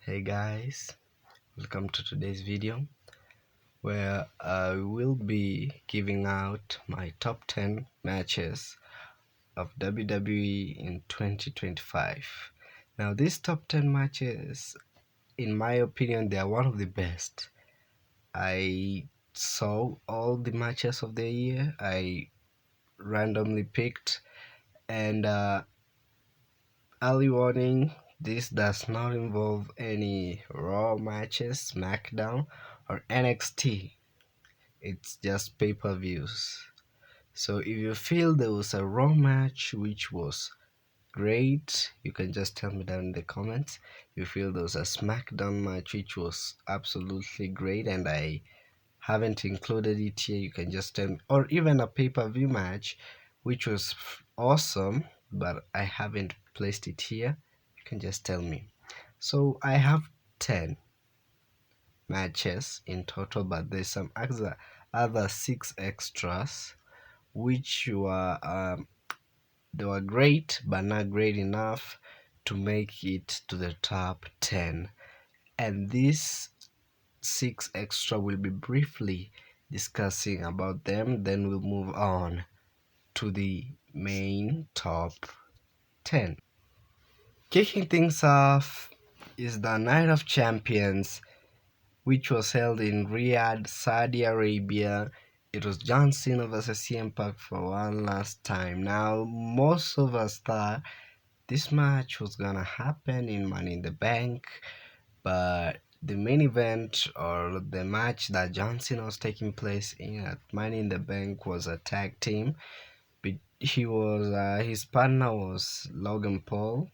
Hey guys, welcome to today's video where I will be giving out my top 10 matches of WWE in 2025. Now these top 10 matches, in my opinion, they are one of the best. I saw all the matches of the year. I randomly picked, and early warning, this does not involve any Raw matches, SmackDown, or NXT. It's just pay-per-views. So if you feel there was a Raw match which was great, you can just tell me down in the comments. If you feel there was a SmackDown match which was absolutely great and I haven't included it here, you can just tell me. Or even a pay-per-view match which was awesome, but I haven't placed it here, you can just tell me. So I have 10 matches in total, but there's some other 6 extras which were they were great but not great enough to make it to the top 10, and these 6 extra will be briefly discussing about them, then we'll move on to the main top 10. Kicking things off is the Night of Champions, which was held in Riyadh, Saudi Arabia. It was John Cena vs. CM Punk for one last time. Now, most of us thought this match was gonna happen in Money in the Bank, but the main event, or the match that John Cena was taking place in at Money in the Bank, was a tag team. His partner was Logan Paul,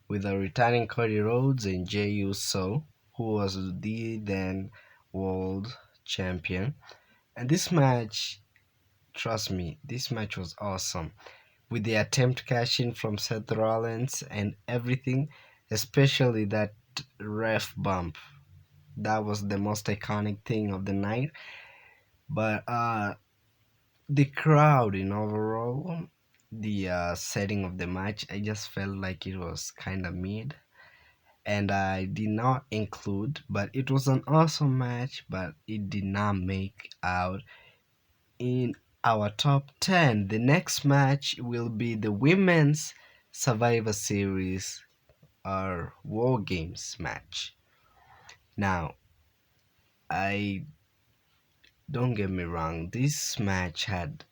with a returning Cody Rhodes and Jey Uso, who was the then world champion. And this match, trust me, this match was awesome. With the attempt cash in from Seth Rollins and everything, especially that ref bump. That was the most iconic thing of the night. But the crowd in overall, the setting of the match, I just felt like it was kind of mid, and I did not include, but it was an awesome match, but it did not make out in our top 10. The next match will be the Women's Survivor Series or War Games match. Now, I don't get me wrong, this match had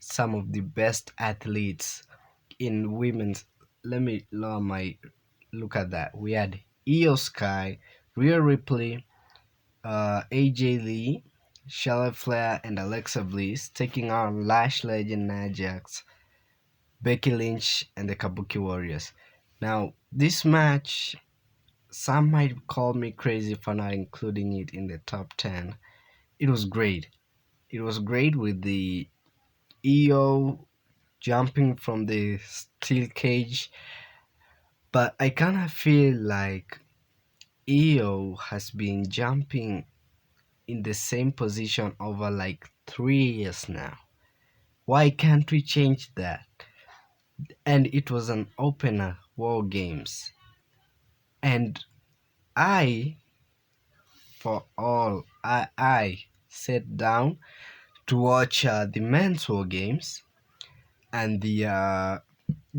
some of the best athletes in women's. Let me look at that. We had Io Sky, Rhea Ripley, AJ Lee, Charlotte Flair, and Alexa Bliss taking on Lash Legend Nia Jax, Becky Lynch, and the Kabuki Warriors. Now, this match, some might call me crazy for not including it in the top 10. It was great. It was great with the EO jumping from the steel cage, but I kind of feel like EO has been jumping in the same position over like 3 years now. Why can't we change that? And it was an opener, War Games. And I, I sat down to watch the men's War Games and the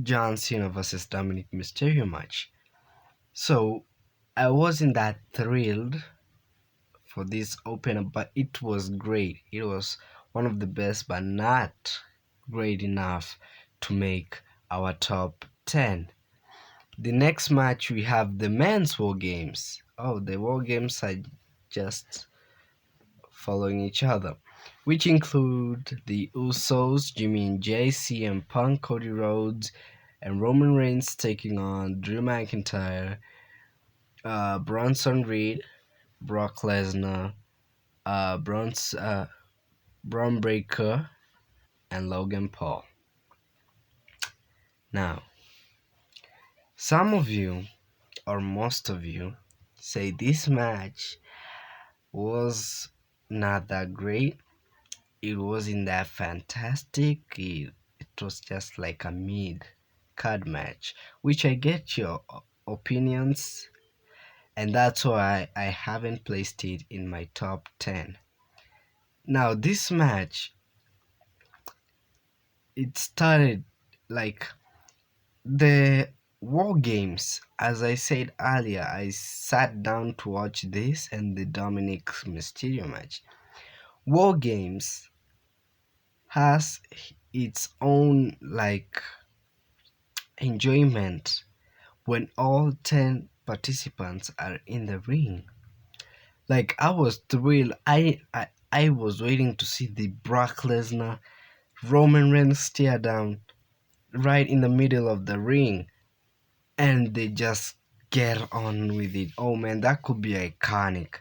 John Cena versus Dominic Mysterio match. So I wasn't that thrilled for this opener, but it was great. It was one of the best, but not great enough to make our top 10. The next match, we have the men's War Games. Oh, the War Games are just following each other, which include the Usos, Jimmy and Jay, CM Punk, Cody Rhodes, and Roman Reigns taking on Drew McIntyre, Bronson Reed, Brock Lesnar, Braun Breaker, and Logan Paul. Now, some of you, or most of you, say this match was not that great. It wasn't that fantastic. It was just like a mid card match, which I get your opinions, and that's why I haven't placed it in my top 10. Now, this match, it started like the War Games. As I said earlier, I sat down to watch this and the Dominic Mysterio match. War Games has its own like enjoyment when all 10 participants are in the ring. Like I was thrilled. I was waiting to see the Brock Lesnar Roman Reigns stare down right in the middle of the ring, and they just get on with it. Oh man, that could be iconic.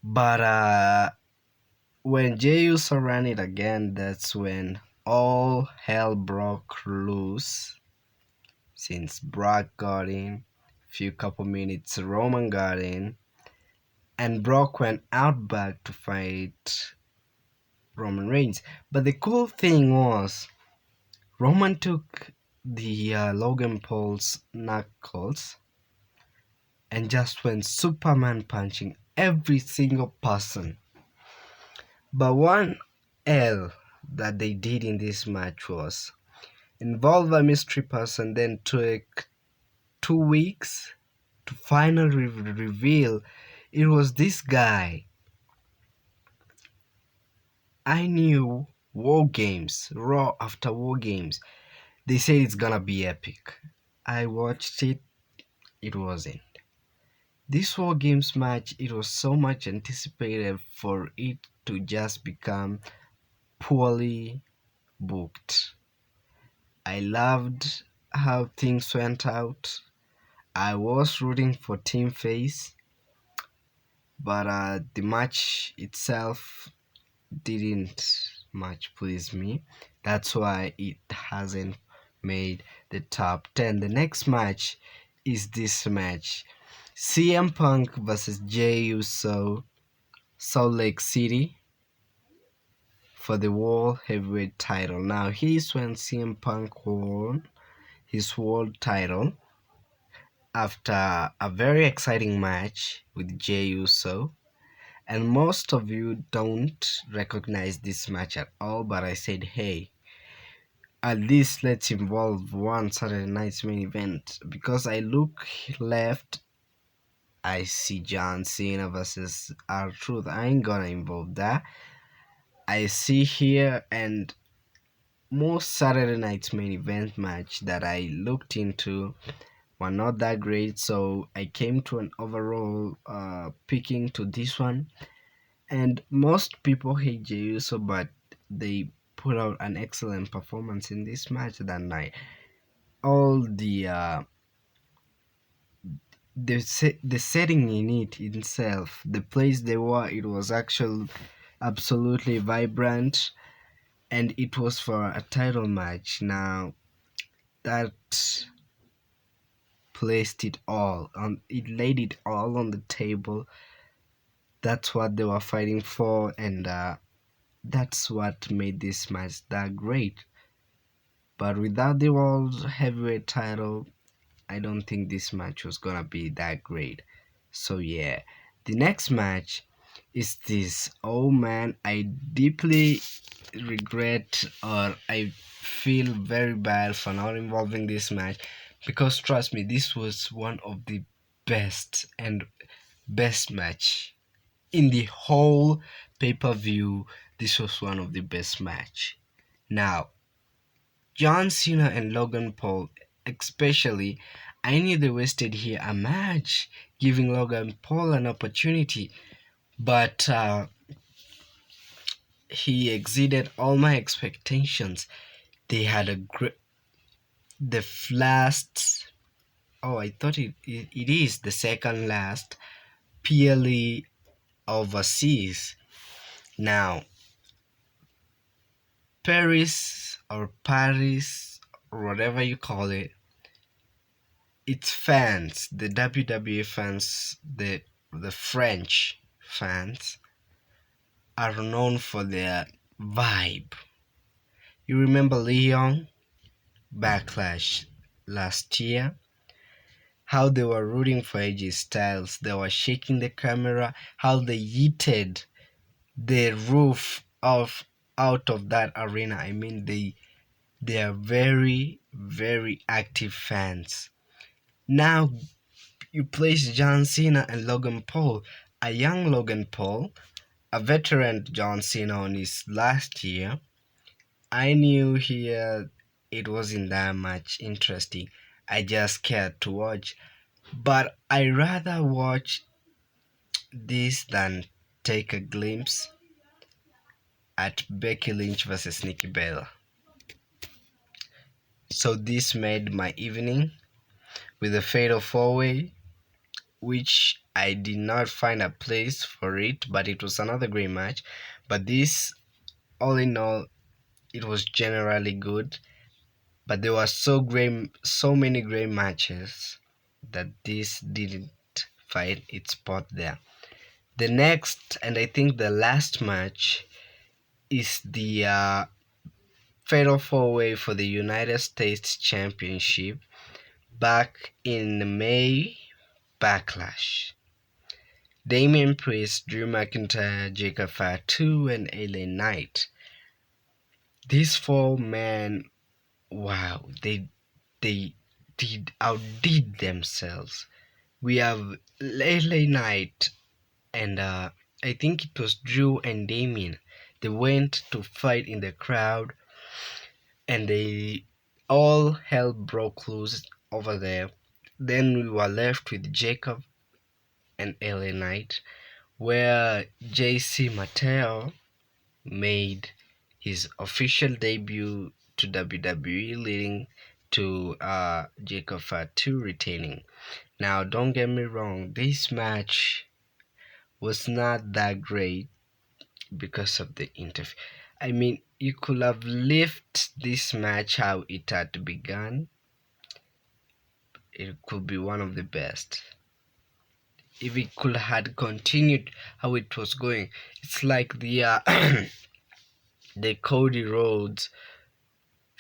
But when Jey Uso ran it again, that's when all hell broke loose. Since Brock got in, few couple minutes Roman got in, and Brock went out back to fight Roman Reigns. But the cool thing was Roman took the Logan Paul's knuckles and just went Superman punching every single person. But one L that they did in this match was involve a mystery person, then took 2 weeks to finally reveal it was this guy. I knew War Games, Raw after War Games. They said it's gonna be epic. I watched it, it wasn't. This War Games match, it was so much anticipated for it to just become poorly booked. I loved how things went out. I was rooting for Team Face, but the match itself didn't much please me. That's why it hasn't made the top 10. The next match is this match: CM Punk versus Jey Uso, Salt Lake City, for the World Heavyweight title. Now, here's when CM Punk won his world title after a very exciting match with Jey Uso. And most of you don't recognize this match at all, but I said, hey, at least let's involve one Saturday night's main event. Because I look left, I see John Cena versus R-Truth. I ain't gonna involve that. I see here, and most Saturday night's main event match that I looked into were not that great, so I came to an overall picking to this one. And most people hate Jey Uso, but they put out an excellent performance in this match that night. All the setting in it itself, the place they were, it was actually absolutely vibrant, and it was for a title match. Now that placed it all on, it laid it all on the table. That's what they were fighting for, and that's what made this match that great. But without the world heavyweight title, I don't think this match was gonna be that great. So yeah, the next match is this. Oh man, I deeply regret, or I feel very bad for not involving this match, because trust me, this was one of the best match in the whole pay-per-view. This was one of the best match. Now, John Cena and Logan Paul, especially, I knew they wasted here a match, giving Logan Paul an opportunity, but he exceeded all my expectations. They had a great, the last, oh, I thought it is the second last PLE overseas. Now, Paris, or whatever you call it, its fans, the WWE fans, the French fans, are known for their vibe. You remember Leon Backlash last year? how they were rooting for AJ Styles. They were shaking the camera, how they yeeted the roof of out of that arena. I mean, they are very, very active fans. Now you place John Cena and Logan Paul, a young Logan Paul, a veteran John Cena on his last year. I knew here it wasn't that much interesting. I just cared to watch. But I rather watch this than take a glimpse at Becky Lynch versus Nikki Bella. So this made my evening with a fatal four-way, which I did not find a place for it, but it was another great match. But this, all in all, it was generally good. But there were so many great matches that this didn't find its spot there. The next, and I think the last match, is the fatal four-way for the United States Championship back in May Backlash. Damian Priest, Drew McIntyre, Jacob Fatu, and LA Knight. These four men, wow, they did outdid themselves. We have LA Knight and I think it was Drew and Damien. They went to fight in the crowd, and they all hell broke loose over there. Then we were left with Jacob and LA Knight, where JC Mateo made his official debut to WWE, leading to Jacob Fatu retaining. Now, don't get me wrong, this match was not that great because of the interview. I mean, you could have left this match how it had begun. It could be one of the best. If it could had continued how it was going, it's like the the Cody Rhodes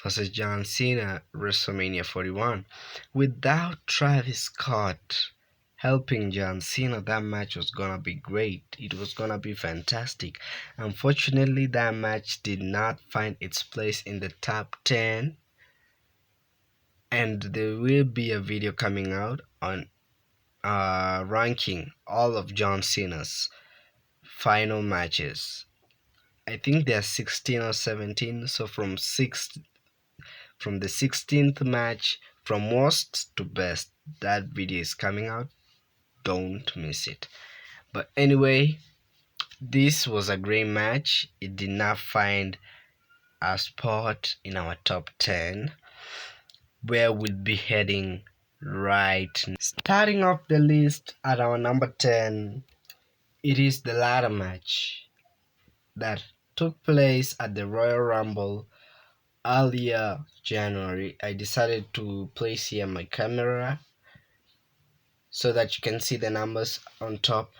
versus John Cena WrestleMania 41. Without Travis Scott helping John Cena, that match was gonna be great. It was gonna be fantastic. Unfortunately, that match did not find its place in the top 10, and there will be a video coming out on ranking all of John Cena's final matches. I think there are 16 or 17, so from the 16th match, from worst to best, that video is coming out. Don't miss it. But anyway, this was a great match. It did not find a spot in our top 10, where we'll be heading right now. Starting off the list at our number 10, it is the ladder match that took place at the Royal Rumble earlier January. I decided to place here my camera so that you can see the numbers on top.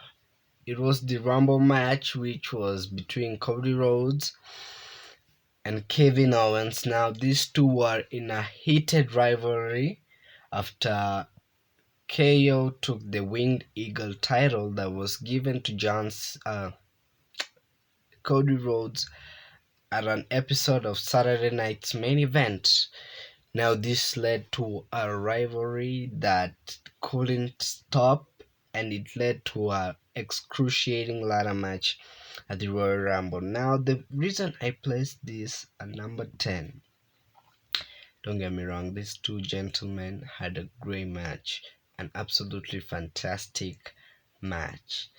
It was the Rumble match, which was between Cody Rhodes and Kevin Owens. Now, these two were in a heated rivalry after KO took the Winged Eagle title that was given to Cody Rhodes at an episode of Saturday Night's Main Event. Now, this led to a rivalry that couldn't stop, and it led to a excruciating ladder match at the Royal Rumble. Now, the reason I placed this at number 10, don't get me wrong, these two gentlemen had a great match, an absolutely fantastic match,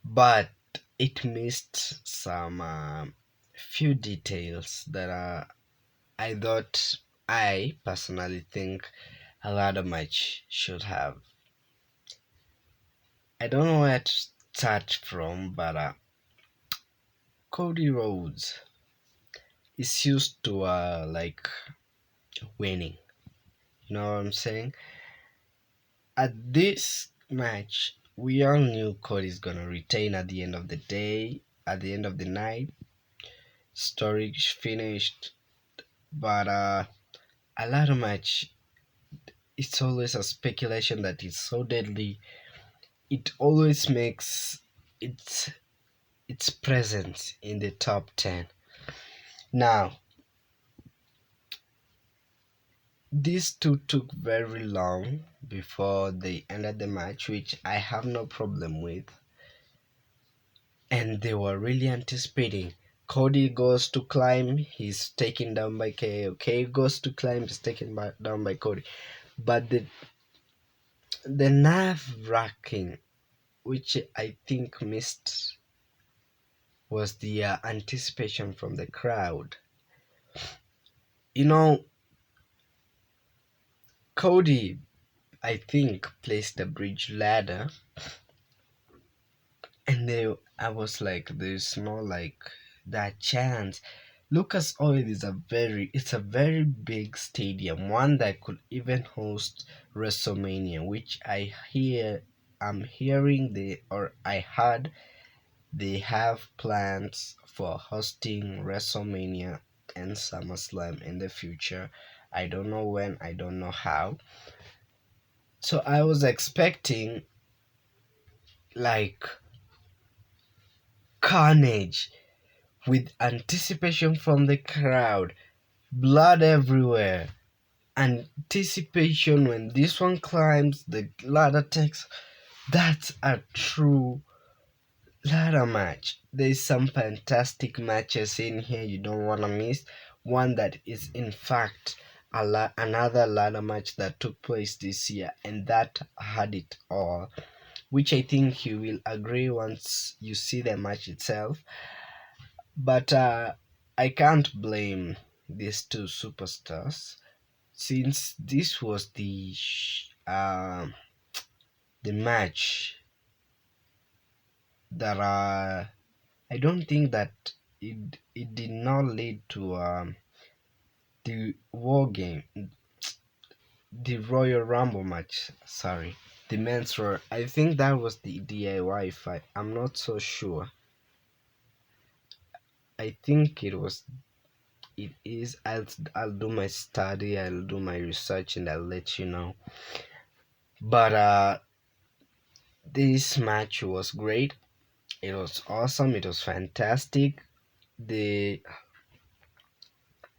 but it missed some few details that I personally think a ladder match should have. I don't know where to start from, but Cody Rhodes is used to like winning. You know what I'm saying? At this match, we all knew Cody's gonna retain at the end of the day, at the end of the night. Story finished, but a ladder match it's always a speculation that is so deadly. It always makes its its presence in the top 10. Now, these two took very long before they ended the match, which I have no problem with. And they were really anticipating. Cody goes to climb, he's taken down by KO. KO goes to climb, he's down by Cody. But the nerve wracking, which I think missed, was the anticipation from the crowd. You know, Cody, I think, placed the bridge ladder, and I was like, there's no like that chance. Lucas Oil is it's a very big stadium, one that could even host WrestleMania, which I'm hearing I heard they have plans for hosting WrestleMania and SummerSlam in the future. I don't know when, I don't know how. So I was expecting like carnage with anticipation from the crowd, blood everywhere. Anticipation when this one climbs, the ladder takes. That's a true ladder match. There's some fantastic matches in here you don't want to miss. One that is, in fact, another ladder match that took place this year, and that had it all, which I think you will agree once you see the match itself. But I can't blame these two superstars since this was the match that I don't think that it did not lead to the war game, the Royal Rumble match. Sorry, the men's Royal. I think that was the DIY fight. I'm not so sure. I think it was. It is. I'll do my study. I'll do my research, and I'll let you know. But this match was great. It was awesome. It was fantastic. The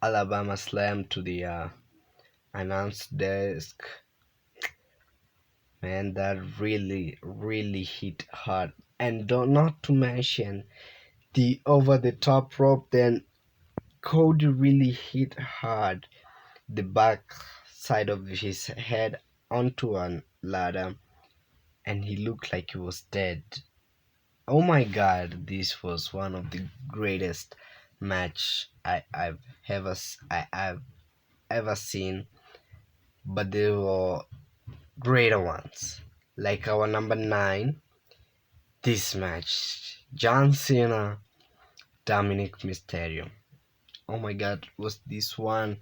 Alabama slam to the announce desk, man, that really hit hard. And not to mention the over the top rope, then Cody really hit hard the back side of his head onto a ladder, and he looked like he was dead. Oh my god, this was one of the greatest match I've ever seen, but there were greater ones. Like our number 9, this match, John Cena, Dominic Mysterio. Oh my god, was this one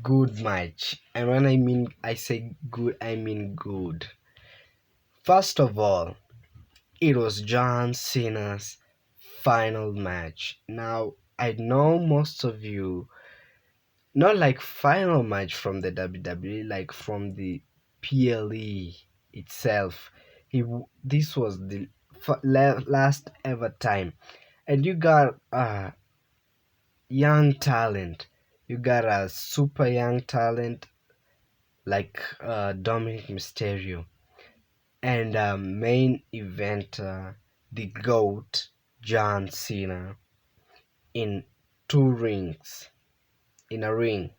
good match? And when I say good, I mean good. First of all, it was John Cena's final match. Now, I know most of you, not like final match from the WWE, like from the PLE itself. This was the last ever time, and you got young talent. You got a super young talent like Dominic Mysterio, and main event the GOAT John Cena in two rings. In a ring,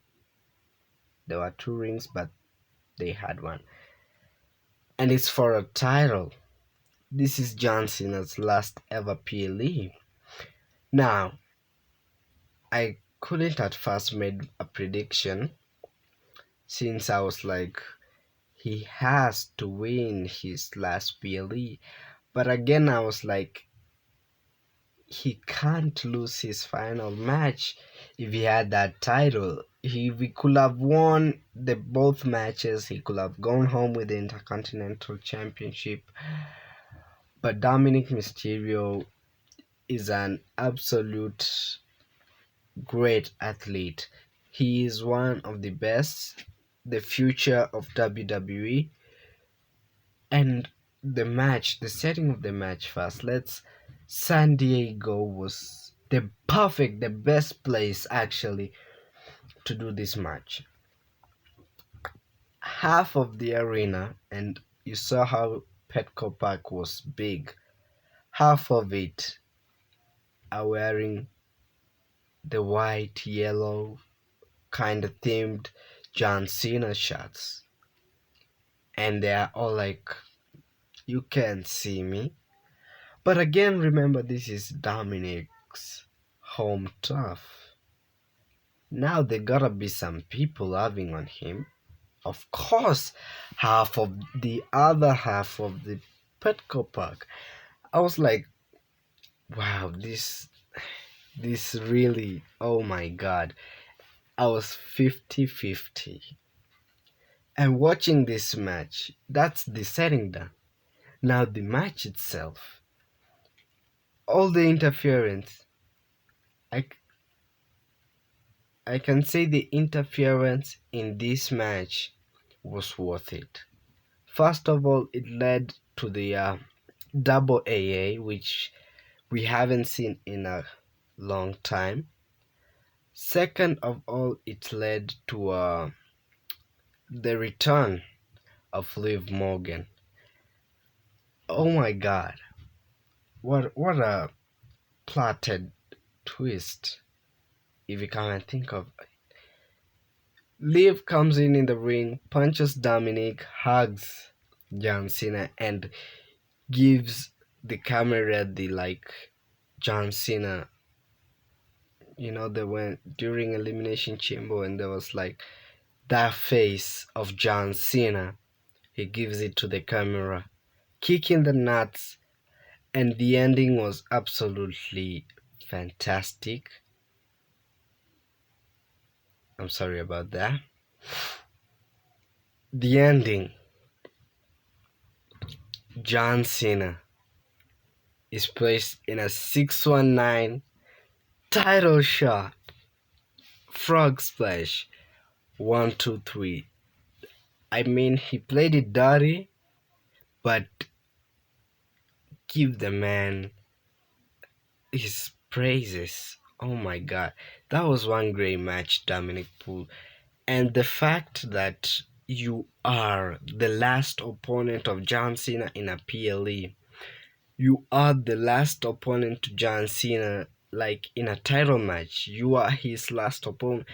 there were two rings, but they had one, and it's for a title. This is John Cena's last ever PLE. Now, I couldn't at first made a prediction since I was like, he has to win his last PLE. But again, I was like, he can't lose his final match if he had that title. We could have won the both matches. He could have gone home with the Intercontinental Championship. But Dominic Mysterio is an absolute great athlete. He is one of the best the future of WWE and the setting of the match first. Let's San Diego was the best place actually to do this match. Half of the arena, and you saw how Petco Park was big. Half of it are wearing the white, yellow, kind of themed John Cena shirts. And they are all like, you can't see me. But again, remember, this is Dominic's home turf. Now there gotta be some people having on him. Of course, the other half of the Petco Park. I was like, wow, this really, oh my god. I was 50-50. And watching this match, that's the setting done. Now the match itself, all the interference, I, I can say the interference in this match was worth it. First of all, it led to the double AA, which we haven't seen in a long time. Second of all, it led to the return of Liv Morgan. Oh my god, what a plotted twist, if you can think of it. Liv comes in the ring, punches Dominic, hugs John Cena, and gives the camera the like John Cena. You know, they went during Elimination Chamber and there was like that face of John Cena. He gives it to the camera, kicking the nuts, and the ending was absolutely fantastic. I'm sorry about that. The ending, John Cena is placed in a 619 title shot, frog splash, 1, 2, 3. I mean, he played it dirty, but give the man his praises. Oh my god, that was one great match, Dominic Poole. And the fact that you are the last opponent of John Cena in a PLE, you are the last opponent to John Cena, like in a title match, you are his last opponent.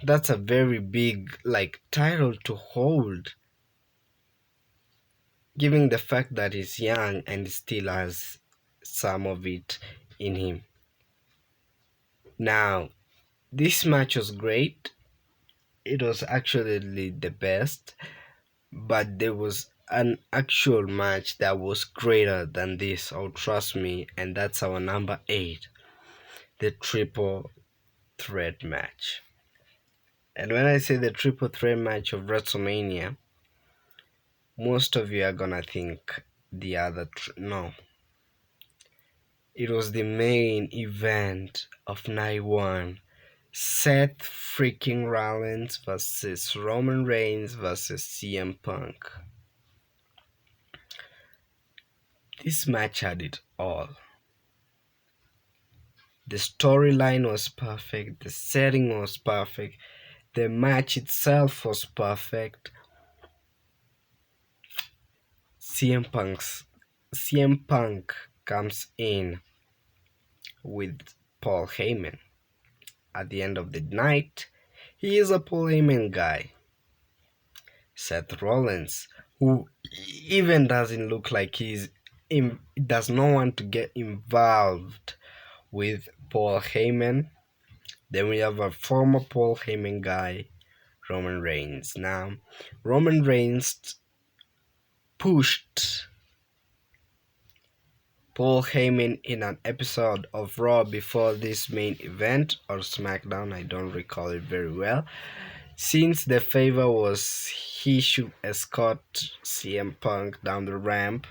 That's a very big like title to hold, given the fact that he's young and still has some of it in him. Now, this match was great. It was actually the best, but there was an actual match that was greater than this. Oh, trust me, and that's our number 8, the triple threat match. And when I say the triple threat match of WrestleMania, most of you are gonna think the other. No, it was the main event of night 1. Seth freaking Rollins versus Roman Reigns versus CM Punk. This match had it all. The storyline was perfect, the setting was perfect, the match itself was perfect. CM Punk comes in with Paul Heyman. At the end of the night, he is a Paul Heyman guy. Seth Rollins, who even doesn't look like does not want to get involved with Paul Heyman. Then we have a former Paul Heyman guy, Roman Reigns. Now, Roman Reigns pushed Paul Heyman in an episode of Raw before this main event, or SmackDown, I don't recall it very well, since the favor was he should escort CM Punk down the ramp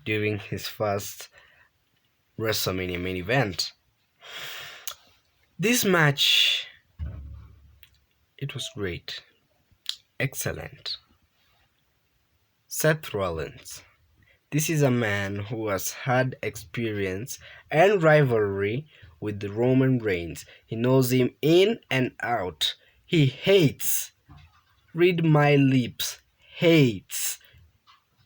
during his first WrestleMania main event. This match, it was great. Excellent. Seth Rollins. This is a man who has had experience and rivalry with Roman Reigns. He knows him in and out. He hates, read my lips, hates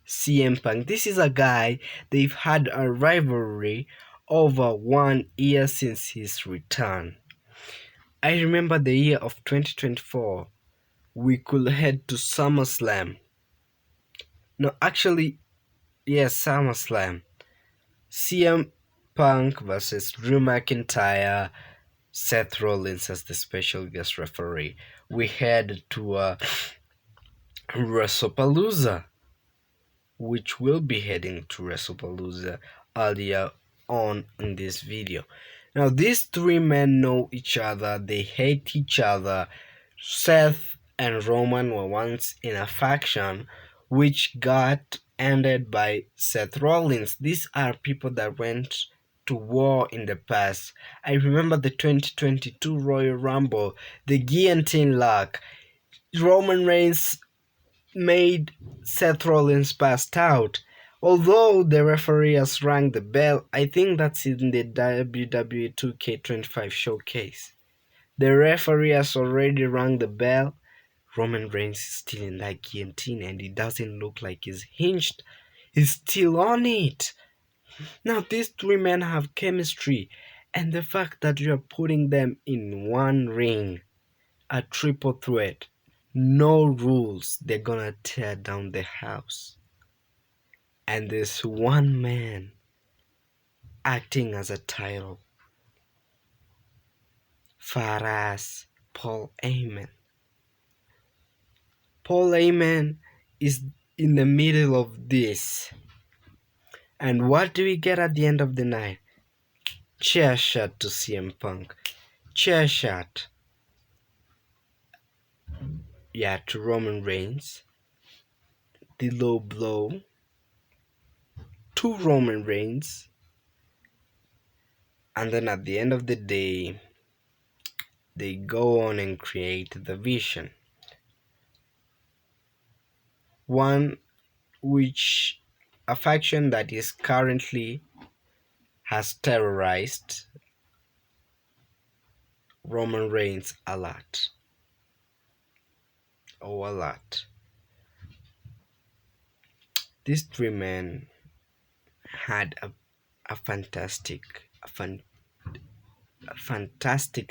CM Punk. This is a guy they've had a rivalry over 1 year since his return. I remember the year of 2024. We could head to SummerSlam. No, actually, yes, SummerSlam. CM Punk versus Drew McIntyre, Seth Rollins as the special guest referee. We head to WrestlePalooza, which will be heading to WrestlePalooza earlier on in this video. Now, these three men know each other, they hate each other. Seth and Roman were once in a faction which got ended by Seth Rollins. These are people that went to war in the past. I remember the 2022 Royal Rumble, the guillotine lock. Roman Reigns made Seth Rollins passed out. Although the referee has rang the bell, I think that's in the WWE 2K25 showcase. The referee has already rang the bell. Roman Reigns is still in that guillotine and it doesn't look like he's hinged. He's still on it. Now, these three men have chemistry, and the fact that you're putting them in one ring, a triple threat, no rules, they're gonna tear down the house. And there's one man acting as a title, far as Paul Heyman. Paul Heyman is in the middle of this. And what do we get at the end of the night? Chair shot to CM Punk. Chair shot. Yeah, to Roman Reigns. The low blow to Roman Reigns. And then at the end of the day, they go on and create the Vision. One which a faction that is currently has terrorized Roman Reigns a lot. Oh, a lot. These three men had a fantastic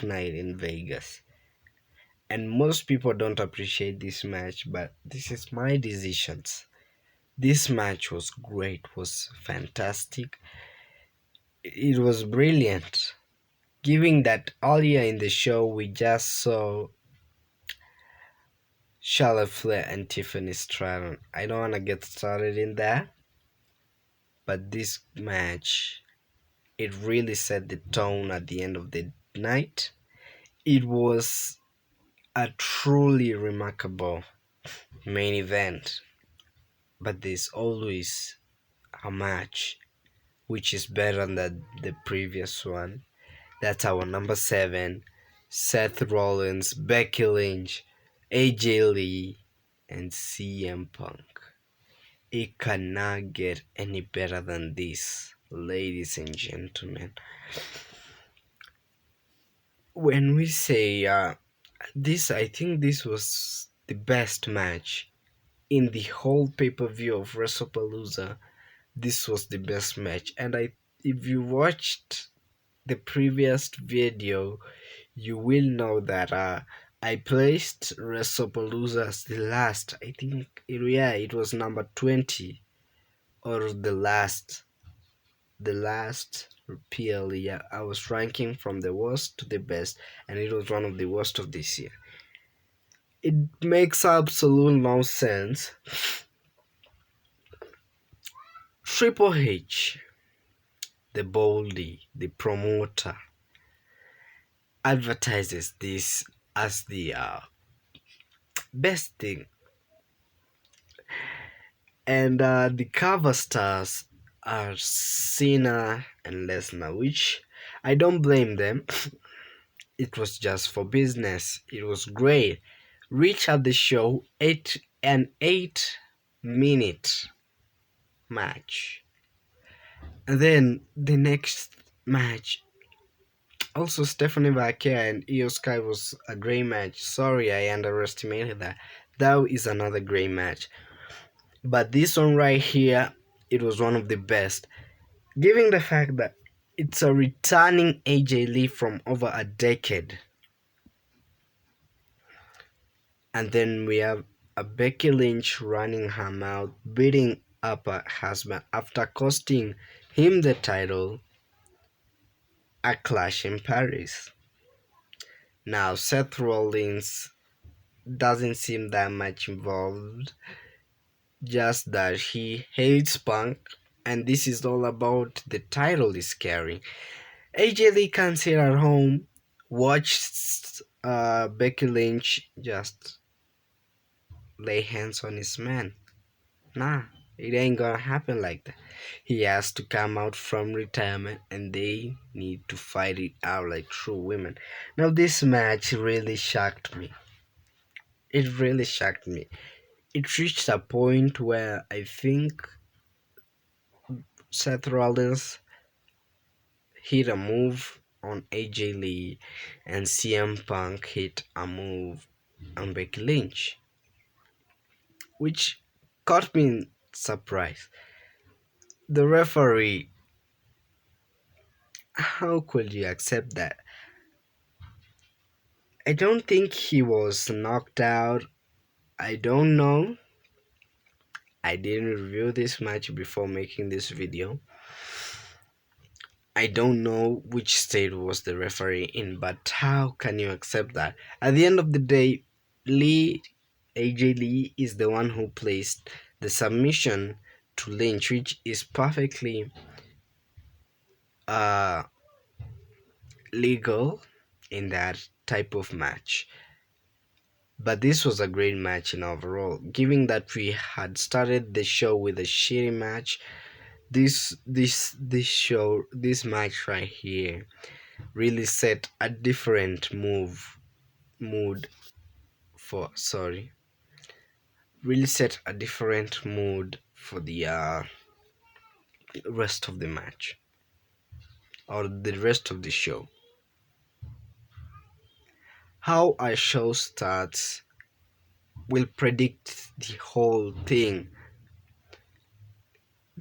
night in Vegas. And most people don't appreciate this match, but this is my decisions. This match was great, was fantastic. It was brilliant. Given that earlier in the show we just saw Charlotte Flair and Tiffany Stratton. I don't want to get started in that, but this match, it really set the tone at the end of the night. It was a truly remarkable main event, but there's always a match which is better than the previous one. That's our number 7, Seth Rollins, Becky Lynch, AJ Lee, and CM Punk. It cannot get any better than this, ladies and gentlemen. When we say this, I think this was the best match in the whole pay-per-view of WrestlePalooza. This was the best match, and if you watched the previous video, you will know that I placed WrestlePalooza as the last. I think it was number 20 or the last PLE. Yeah, I was ranking from the worst to the best, and it was one of the worst of this year. It makes absolute no sense. Triple H, the Boldy, the promoter, advertises this as the best thing, and the cover stars are Cena and Lesnar, which I don't blame them. It was just for business. It was great. reach at the show an 8 minute match. And then the next match, also Stephanie Bakea and Io Sky was a great match. Sorry, I underestimated that. That is another great match. But this one right here, it was one of the best. Given the fact that it's a returning AJ Lee from over a decade. And then we have a Becky Lynch running her mouth, beating up her husband after costing him the title at Clash in Paris. Now, Seth Rollins doesn't seem that much involved, just that he hates Punk, and this is all about the title he's carrying. AJ Lee can sit at home, watch Becky Lynch just lay hands on his man. Nah, it ain't gonna happen like that. He has to come out from retirement and they need to fight it out like true women. Now, this match really shocked me. It really shocked me. It reached a point where I think Seth Rollins hit a move on AJ Lee and CM Punk hit a move on Becky Lynch, which caught me in surprise. The referee, how could you accept that? I don't think he was knocked out. I don't know. I didn't review this match before making this video. I don't know which state was the referee in, but how can you accept that? At the end of the day, AJ Lee is the one who placed the submission to Lynch, which is perfectly uh, legal in that type of match. But this was a great match in overall. Given that we had started the show with a shitty match, this match right here really set a different mood for really set a different mood for the rest of the match or the rest of the show. How a show starts will predict the whole thing.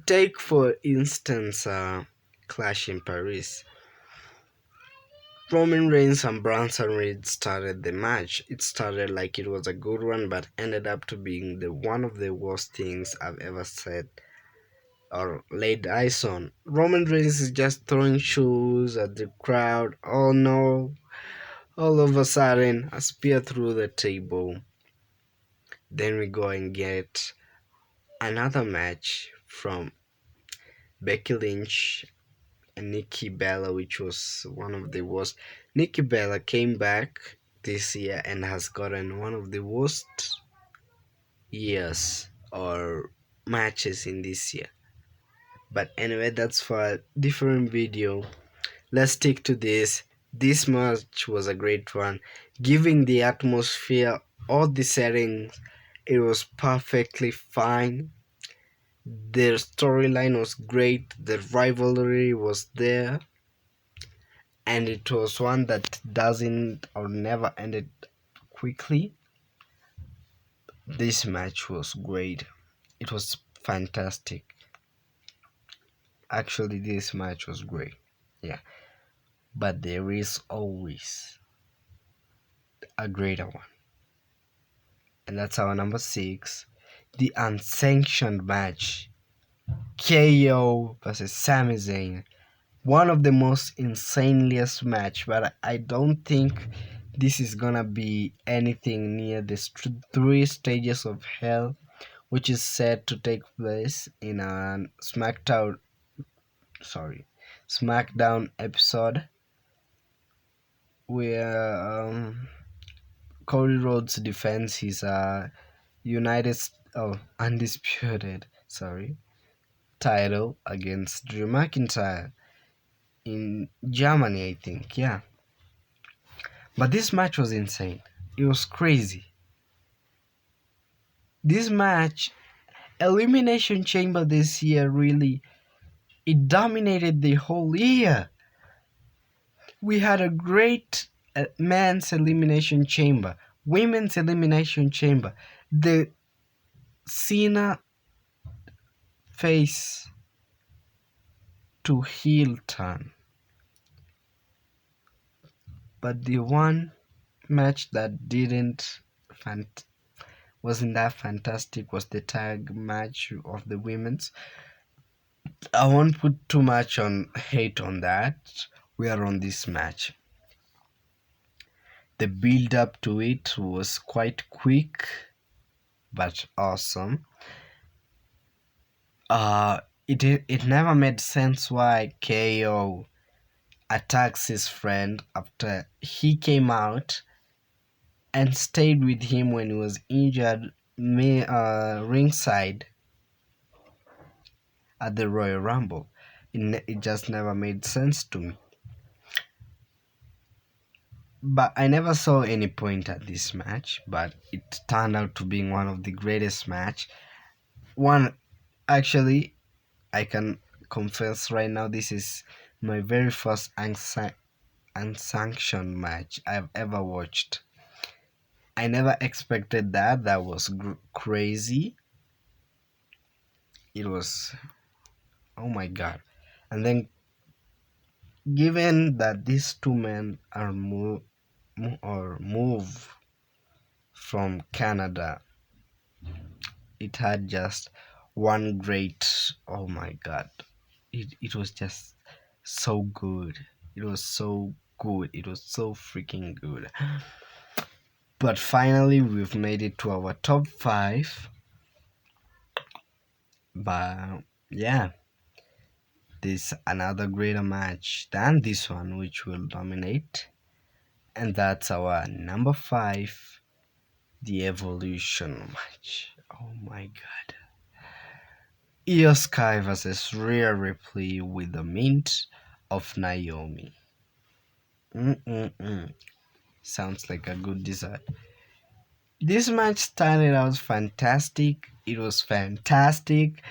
Take for instance Clash in Paris. Roman Reigns and Bronson Reed started the match. It started like it was a good one, but ended up to being one of the worst things I've ever said or laid eyes on. Roman Reigns is just throwing shoes at the crowd. Oh no! All of a sudden, a spear through the table. Then we go and get another match from Becky Lynch and Nikki Bella, which was one of the worst. Nikki Bella came back this year and has gotten one of the worst years or matches in this year. But anyway, that's for a different video. Let's stick to this. This match was a great one. Giving the atmosphere, all the settings, it was perfectly fine. The storyline was great. The rivalry was there. And it was one that doesn't or never ended quickly. This match was great. It was fantastic. Actually, this match was great. Yeah. But there is always a greater one. And that's our number 6. The unsanctioned match. KO versus Sami Zayn. One of the most insaneliest match, but I don't think this is gonna be anything near the 3 stages of hell, which is said to take place in a SmackDown episode where Cody Rhodes defends his undisputed title against Drew McIntyre in Germany, I think. Yeah. But this match was insane. It was crazy. This match, Elimination Chamber this year, really, it dominated the whole year. We had a great men's elimination chamber, women's elimination chamber, the Cena face to heel turn. But the one match that didn't wasn't that fantastic was the tag match of the women's. I won't put too much on hate on that. We are on this match. The build up to it was quite quick but awesome. It never made sense why KO attacks his friend after he came out and stayed with him when he was injured ringside at the Royal Rumble. It just never made sense to me. But I never saw any point at this match, but it turned out to be one of the greatest match. One, actually, I can confess right now, this is my very first unsanctioned match I've ever watched. I never expected that. That was crazy. It was, oh my god. And then, given that these two men are move from Canada, it had just one great, oh my god. It was just so good. It was so good. It was so freaking good. But finally, we've made it to our top 5. But yeah, this another greater match than this one, which will dominate. And that's our number 5, the Evolution match. Oh my god. Io Sky versus Rhea Ripley with the mint of Naomi. Sounds like a good dessert. This match started out fantastic. It was fantastic.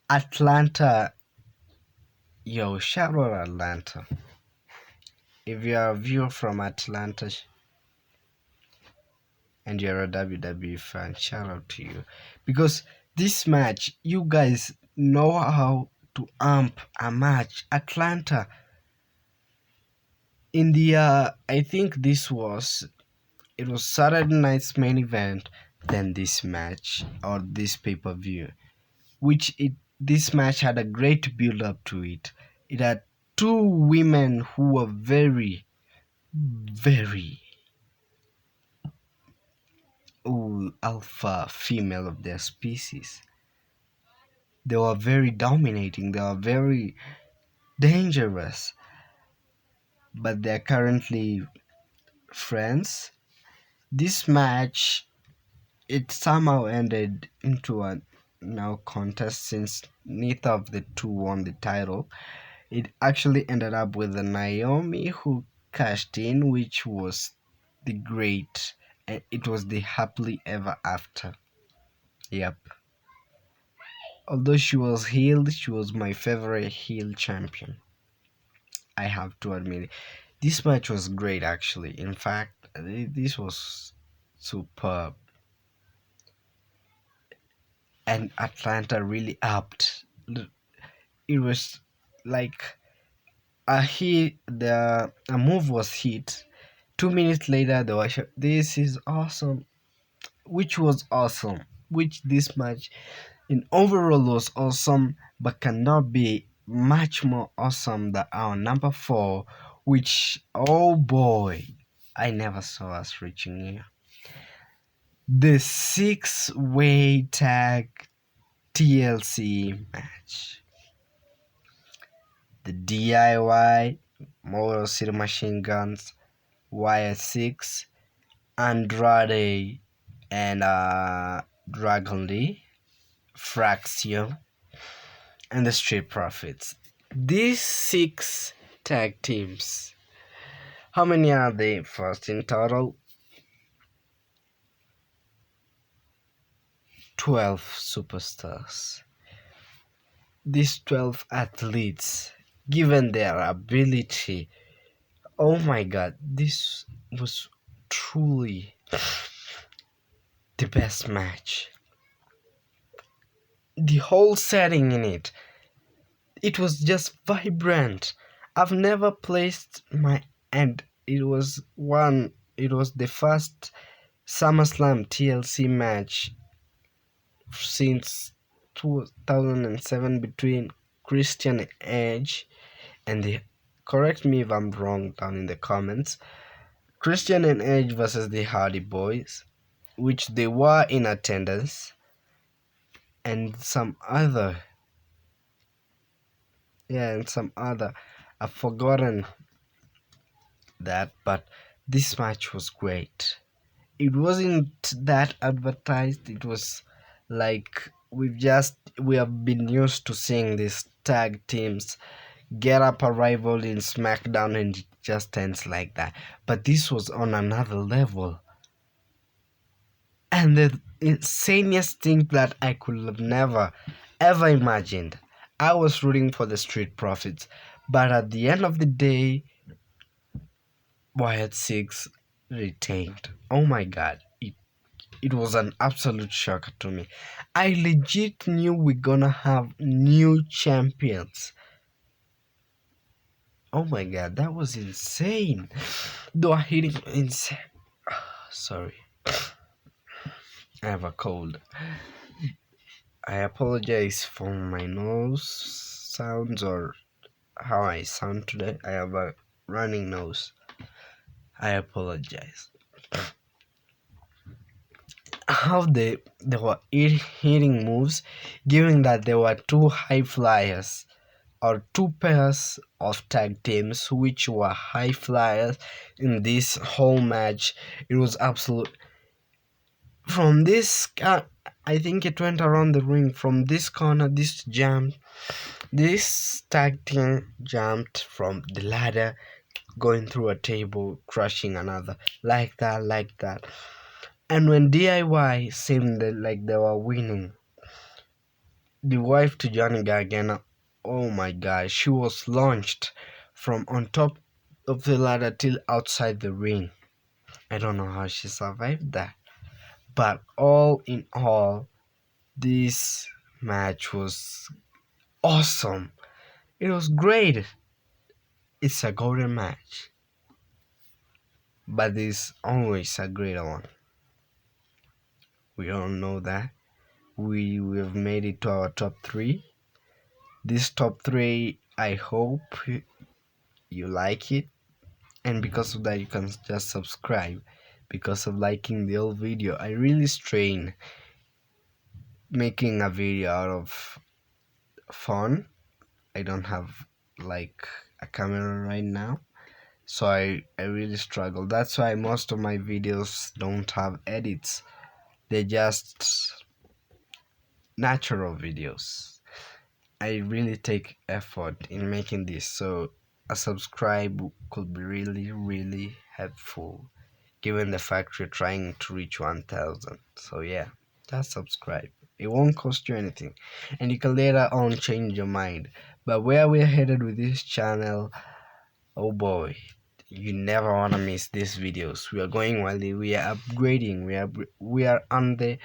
Atlanta. Yo, shout out Atlanta. If you're a viewer from Atlanta and you're a WWE fan, shout out to you. Because this match, you guys know how to amp a match. Atlanta, in the, I think it was Saturday night's main event, then this match, or this pay-per-view. This match had a great build up to it. It had two women who were very, very alpha female of their species. They were very dominating, they were very dangerous, but they're currently friends. This match, it somehow ended into a now contest since neither of the two won the title. It actually ended up with the Naomi who cashed in, which was the great, and it was the happily ever after. Yep. Although she was healed, she was my favorite heel champion. I have to admit it. This match was great actually. In fact, this was superb. And Atlanta really upped. It was like a move was hit. 2 minutes later, they were this is awesome, which was awesome. Which this match in overall was awesome, but cannot be much more awesome than our number 4, which oh boy, I never saw us reaching here. The 6-way tag TLC match. The DIY, Motor City Machine Guns, YS6, Andrade, and Dragon Lee, Fraxio, and the Street Profits. These 6 tag teams, how many are they first in total? 12 superstars. These 12 athletes, given their ability, oh my god, this was truly the best match. The whole setting in it was just vibrant. I've never placed my and it was the first SummerSlam TLC match since 2007 between Christian Edge and the correct me if I'm wrong down in the comments. Christian and Edge versus the Hardy Boys, which they were in attendance, and some other, I've forgotten that, but this match was great. It wasn't that advertised. It was like we have been used to seeing these tag teams get up a rival in SmackDown and it just ends like that. But this was on another level. And the insanest thing that I could have never ever imagined. I was rooting for the Street Profits, but at the end of the day, Wyatt Six retained. Oh my god, it was an absolute shock to me. I legit knew we're gonna have new champions. Oh my god, that was insane. They are hitting insane. Sorry, I have a cold. I apologize for my nose sounds or how I sound today. I have a running nose. I apologize. How they were hitting moves, given that there were two high flyers or two pairs of tag teams which were high flyers in this whole match. It was absolute. From this, I think it went around the ring. From this corner, this tag team jumped from the ladder, going through a table, crushing another, like that. And when DIY seemed like they were winning, the wife to Johnny Gargano, oh my god, she was launched from on top of the ladder till outside the ring. I don't know how she survived that. But all in all, this match was awesome. It was great. It's a golden match, but it's always a greater one. We all know that. We've made it to our top three. This top three, I hope you like it, and because of that, you can just subscribe. Because of liking the old video, I really strain making a video out of fun. I don't have like a camera right now, so I really struggle. That's why most of my videos don't have edits. They're just natural videos. I really take effort in making this, so a subscribe could be really helpful, given the fact we're trying to reach 1,000. So yeah, just subscribe. It won't cost you anything, and you can later on change your mind. But where we're headed with this channel, oh boy, you never want to miss these videos. We are going wildly. We are upgrading. We are on the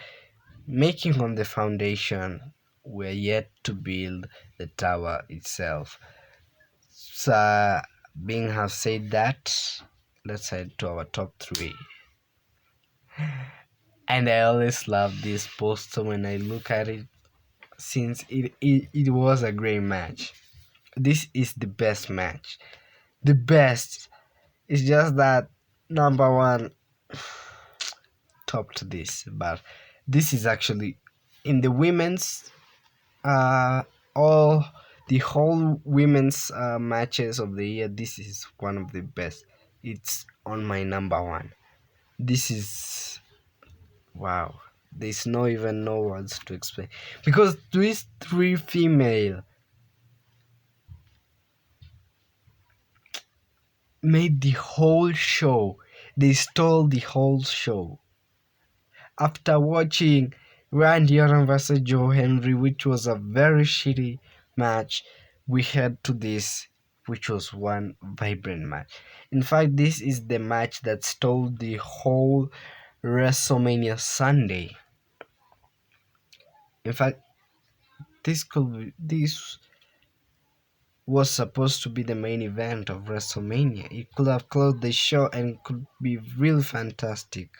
making on the foundation. We're yet to build the tower itself. So, being have said that, let's head to our top three. And I always love this poster when I look at it, since it was a great match. This is the best match. The best. It's just that number one topped this, but this is actually in the women's all the whole women's matches of the year. This is one of the best. It's on my number one. This is wow. There's no even no words to explain, because these three female made the whole show. They stole the whole show. After watching Randy Orton versus Joe Henry, which was a very shitty match. We head to this, which was one vibrant match. In fact, this is the match that stole the whole WrestleMania Sunday. In fact, this was supposed to be the main event of WrestleMania. It could have closed the show and could be really fantastic.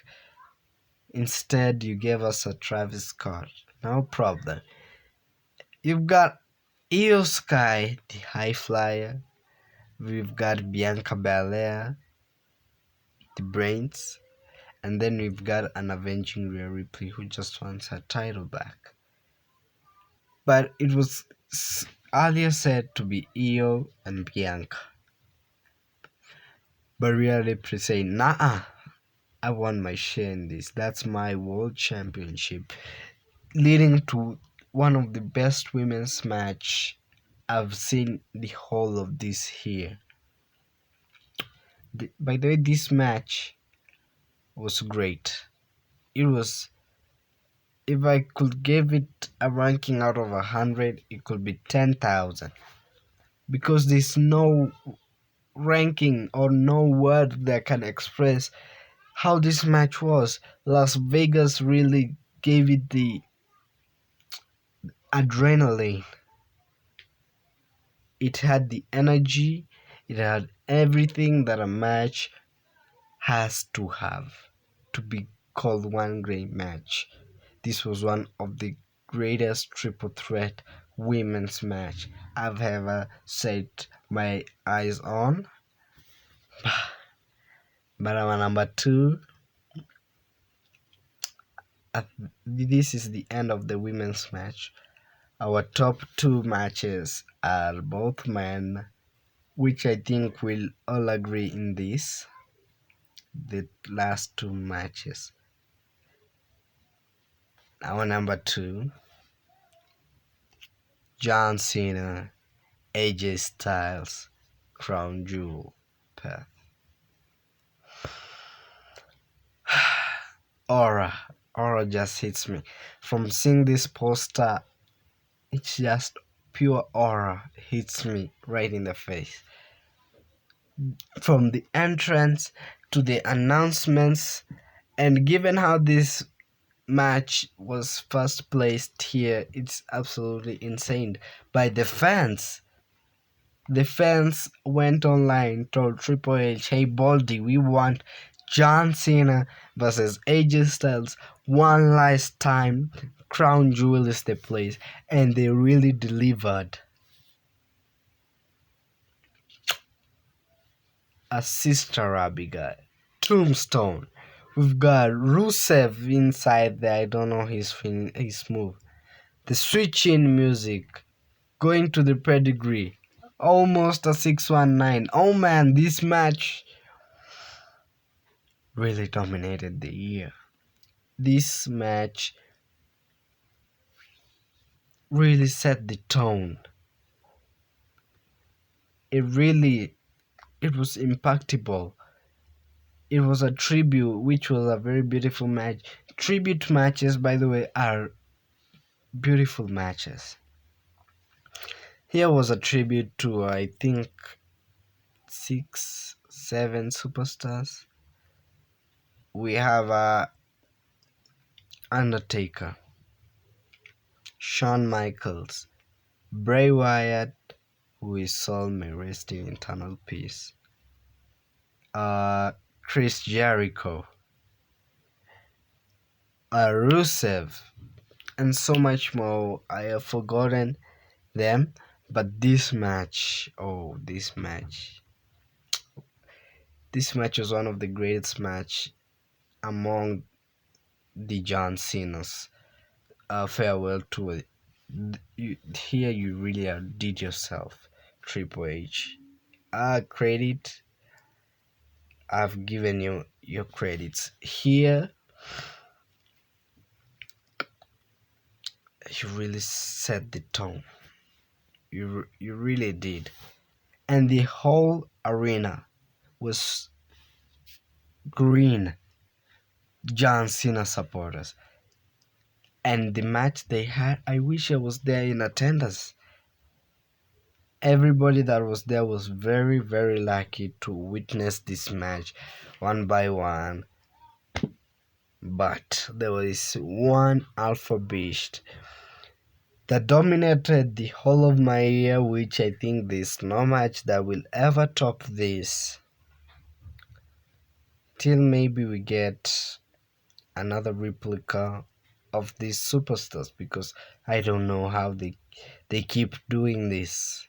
Instead, you gave us a Travis Scott. No problem. You've got Io Sky, the High Flyer. We've got Bianca Belair, the Brains. And then we've got an avenging Rhea Ripley who just wants her title back. But it was earlier said to be Io and Bianca. But Rhea Ripley saying, nah, I want my share in this. That's my world championship. Leading to one of the best women's match I've seen the whole of this year. By the way, this match was great. It was, if I could give it a ranking out of 100, it could be 10,000. Because there's no ranking or no word that can express how this match was. Las Vegas really gave it the adrenaline. It had the energy, it had everything that a match has to have to be called one great match. This was one of the greatest triple threat women's match I've ever set my eyes on. But our number two, this is the end of the women's match. Our top two matches are both men, which I think we'll all agree in this. The last two matches. Our number two, John Cena, AJ Styles, Crown Jewel path. Aura just hits me. From seeing this poster, it's just pure aura hits me right in the face. From the entrance to the announcements, and given how this match was first placed here, it's absolutely insane by the fans. The fans went online, told Triple H, hey Baldy, we want John Cena versus AJ Styles one last time. Crown Jewel is the place, and they really delivered. A Sister Abigail, Tombstone. We've got Rusev inside there. I don't know his move. The switch in music, going to the pedigree, almost a 619. Oh man, this match really dominated the year. This match really set the tone. It was impactable. It was a tribute, which was a very beautiful match. Tribute matches, by the way, are beautiful matches. Here was a tribute to, I think, 6, 7 superstars. We have Undertaker, Shawn Michaels, Bray Wyatt, who his soul may rest in eternal peace, Chris Jericho, Rusev, and so much more. I have forgotten them, but this match was one of the greatest match among the John Cena's. Farewell to it. Here you really outdid yourself, Triple H. Credit, I've given you your credits. Here you really set the tone. You really did. And the whole arena was green John Cena supporters. And the match they had, I wish I was there in attendance. Everybody that was there was very, very lucky to witness this match one by one. But there was one alpha beast that dominated the whole of my year, which I think there's no match that will ever top this. Till maybe we get another replica of these superstars, because I don't know how they keep doing this.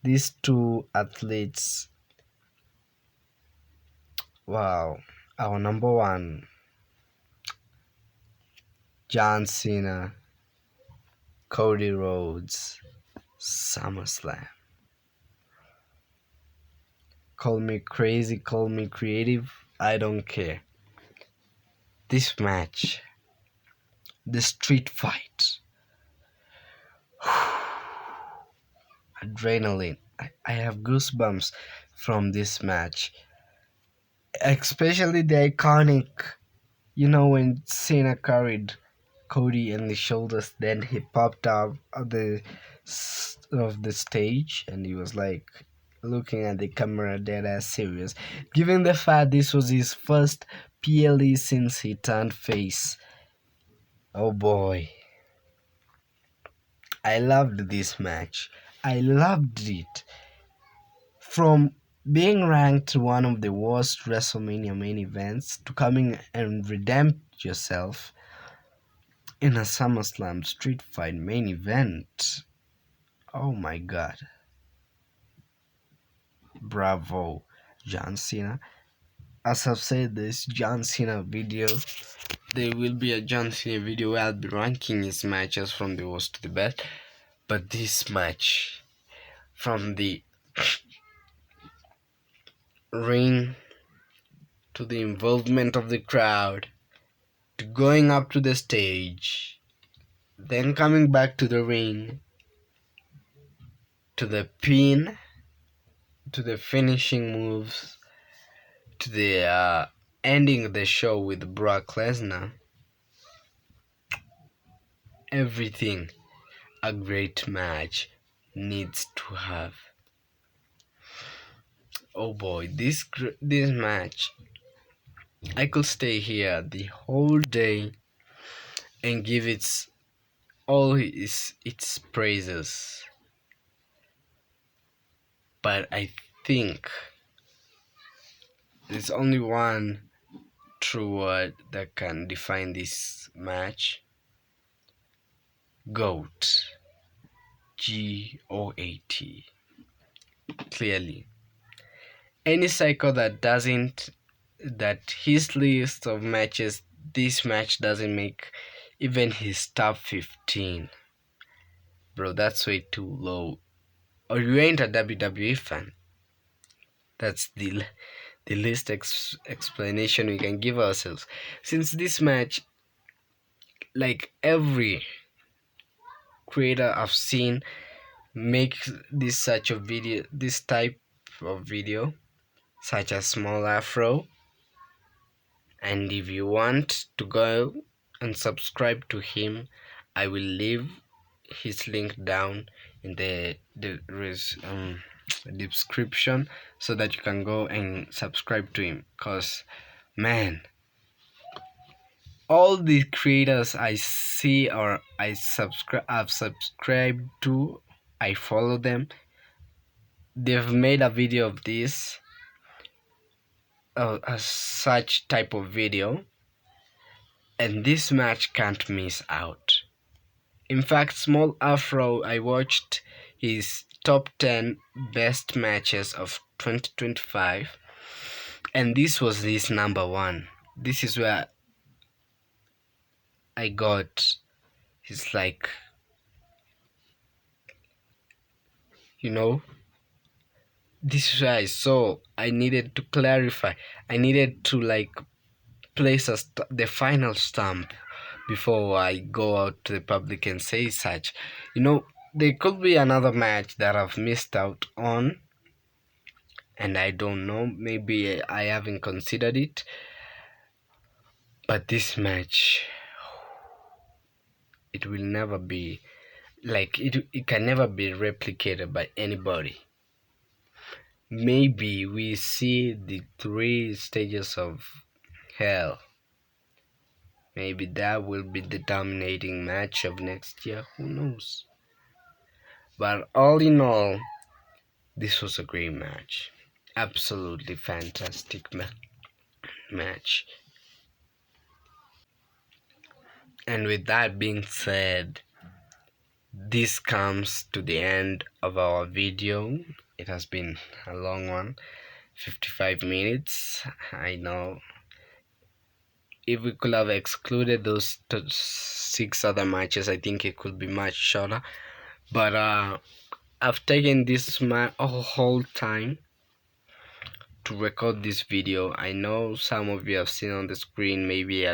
These two athletes, wow. Our number one, John Cena, Cody Rhodes, SummerSlam. Call me crazy, call me creative, I don't care. This match, the street fight, adrenaline. I have goosebumps from this match, especially the iconic, when Cena carried Cody in the shoulders, then he popped up of the stage, and he was like looking at the camera dead ass serious, given the fact this was his first PLE since he turned face. Oh boy, I loved this match. I loved it. From being ranked one of the worst WrestleMania main events to coming and redeem yourself in a SummerSlam street fight main event. Oh my god. Bravo, John Cena. As I've said, this John Cena video, there will be a John Cena video where I'll be ranking his matches from the worst to the best. But this match, from the ring to the involvement of the crowd to going up to the stage, then coming back to the ring, to the pin, to the finishing moves, to the ending the show with Brock Lesnar. Everything a great match needs to have. Oh boy, this match, I could stay here the whole day and give its praises. But I think there's only one true word that can define this match. GOAT. GOAT. Clearly. Any psycho that his list of matches, this match doesn't make even his top 15. Bro, that's way too low. Or you ain't a WWE fan. That's the least explanation we can give ourselves. Since this match, like every creator I've seen make this type of video, such as Small Afro. And if you want to go and subscribe to him, I will leave his link down in the description so that you can go and subscribe to him. Cause man, all the creators I see or I've subscribed to, I follow them. They've made a video of this, such type of video, and this match can't miss out. In fact, Small Afro, I watched his top 10 best matches of 2025, and this was his number one. This is where I got his, like, this is where I saw I needed to clarify. I needed to, like, place the final stamp before I go out to the public and say such. There could be another match that I've missed out on, and I don't know, maybe I haven't considered it, but this match, it will never be like it can never be replicated by anybody. Maybe we see the three stages of hell. Maybe that will be the dominating match of next year. Who knows? But all in all, this was a great match. Absolutely fantastic match. And with that being said, this comes to the end of our video. It has been a long one, 55 minutes. I know. If we could have excluded those six other matches, I think it could be much shorter. But I've taken this whole time to record this video. I know some of you have seen on the screen maybe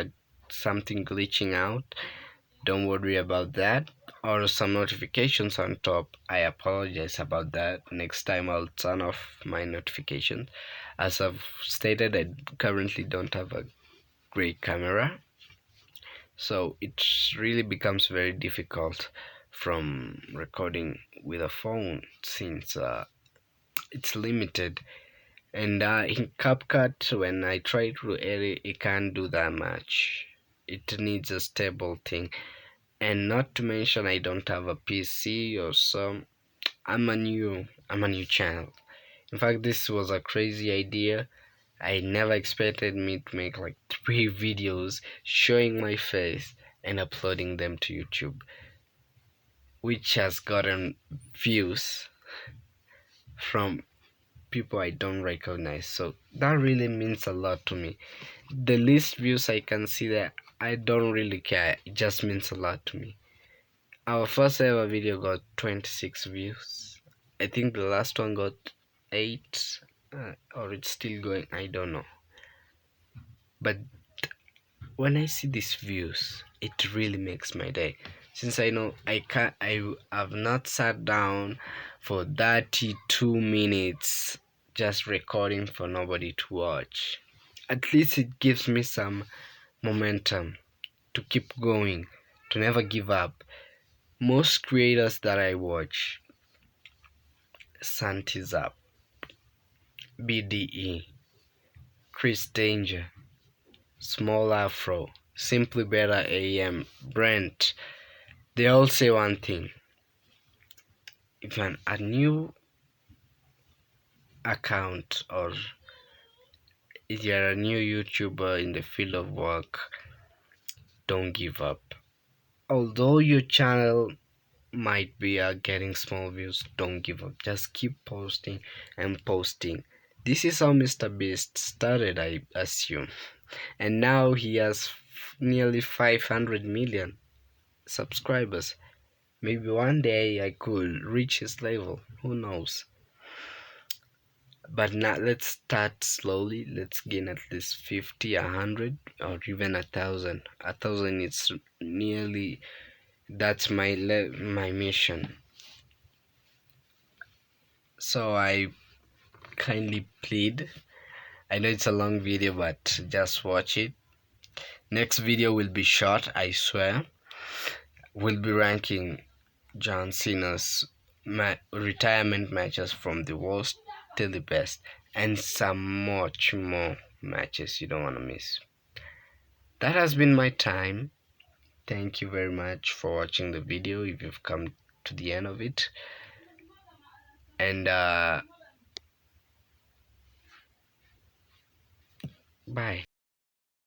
something glitching out. Don't worry about that. Or some notifications on top. I apologize about that. Next time I'll turn off my notifications. As I've stated, I currently don't have a great camera, so it really becomes very difficult from recording with a phone since it's limited. And in CapCut, when I try to edit, it can't do that much. It needs a stable thing, and not to mention I don't have a PC or some. I'm a new channel. In fact, this was a crazy idea. I never expected me to make like 3 videos showing my face and uploading them to YouTube, which has gotten views from people I don't recognize. So that really means a lot to me. The least views I can see there, I don't really care. It just means a lot to me. Our first ever video got 26 views. I think the last one got 8, or it's still going, I don't know. But when I see these views, it really makes my day. Since I know I have not sat down for 32 minutes just recording for nobody to watch. At least it gives me some momentum to keep going, to never give up. Most creators that I watch, Santi's Up, BDE, Chris Danger, Small Afro, Simply Better AM, Brent, they all say one thing. If you're a new account, or if you're a new YouTuber in the field of work, don't give up. Although your channel might be getting small views, don't give up. Just keep posting and posting. This is how Mr. Beast started, I assume. And now he has nearly 500 million subscribers. Maybe one day I could reach his level. Who knows? But now let's start slowly. Let's gain at least 50, 100, or even 1,000. 1,000 is nearly, that's my mission. So I kindly plead. I know it's a long video, but just watch it. Next video will be short, I swear. We'll be ranking John Cena's retirement matches from the worst till the best, and some much more matches you don't want to miss. That has been my time. Thank you very much for watching the video if you've come to the end of it. And bye.